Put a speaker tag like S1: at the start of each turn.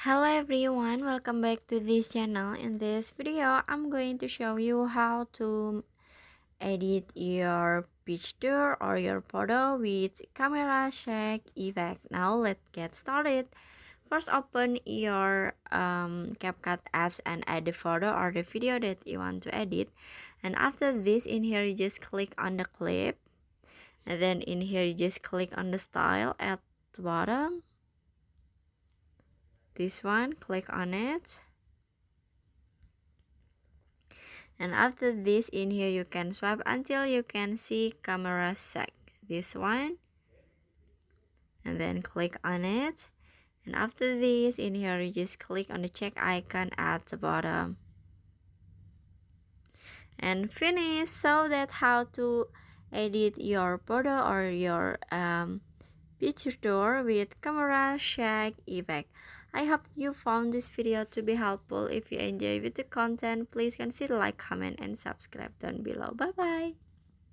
S1: Hello everyone, welcome back to this channel. In this video, I'm going to show you how to edit your picture or your photo with camera shake effect. Now let's get started. First, open your CapCut apps and add the photo or the video that you want to edit. And after this, in here you just click on the clip. And then in here you just click on the style at the bottom. This one, click on it. And after this, in here you can swipe until you can see camera sec, this one, and then click on it. And after this, in here you just click on the check icon at the bottom and finish. So that how to edit your photo or your picture with camera shake effect. I hope you found this video to be helpful. If you enjoy with the content, please consider like, comment, and subscribe down below. Bye bye.